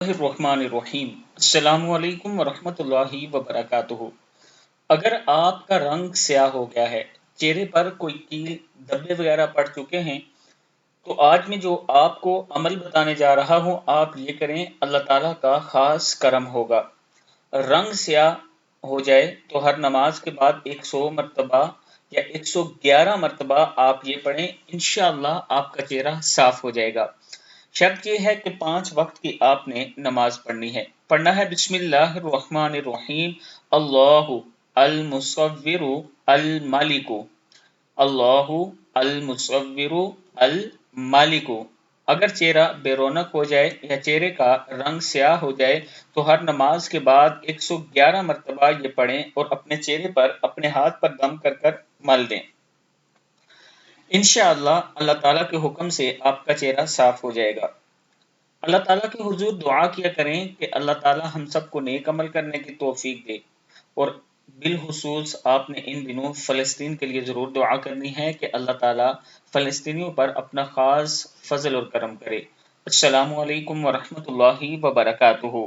Bismillahirrahmanirrahim। अस्सलामु अलैकुम वरहमतुल्लाहि वबरकातुहू। अगर आपका रंग स्याह हो गया है, चेहरे पर कोई कील धब्बे वगैरह पड़ चुके हैं, तो आज मैं जो आपको अमल बताने जा रहा हूँ, आप ये करें, अल्लाह ताला का खास करम होगा। रंग स्याह हो जाए तो हर नमाज के बाद 100 मरतबा या 111 मरतबा आप ये पढ़ें, इंशाअल्लाह आपका चेहरा साफ हो जाएगा। शर्त यह है कि 5 वक्त की आपने नमाज पढ़नी है। पढ़ना है बिस्मिल्लाहिर्रहमानिर्रहीम। अल्लाहु अल मुसव्विरु अल मालिकु। अल्लाहु अल मुसव्विरु अल मालिकु। अगर चेहरा बेरौनक हो जाए या चेहरे का रंग स्याह हो जाए तो हर नमाज के बाद 111 मरतबा ये पढ़ें और अपने चेहरे पर अपने हाथ पर दम कर कर मल दें। इंशाअल्लाह अल्लाह ताला के हुक्म से आपका चेहरा साफ हो जाएगा। अल्लाह ताला के हुजूर दुआ किया करें कि अल्लाह ताला हम सबको नेक अमल करने की तौफीक दे। और बिलखुसूस आपने इन दिनों फ़लस्तीन के लिए ज़रूर दुआ करनी है कि अल्लाह ताला फ़लस्तीनियों पर अपना ख़ास फ़ज़ल और करम करे। अस्सलामु अलैकुम वरहमतुल्लाहि वबरकातुहू।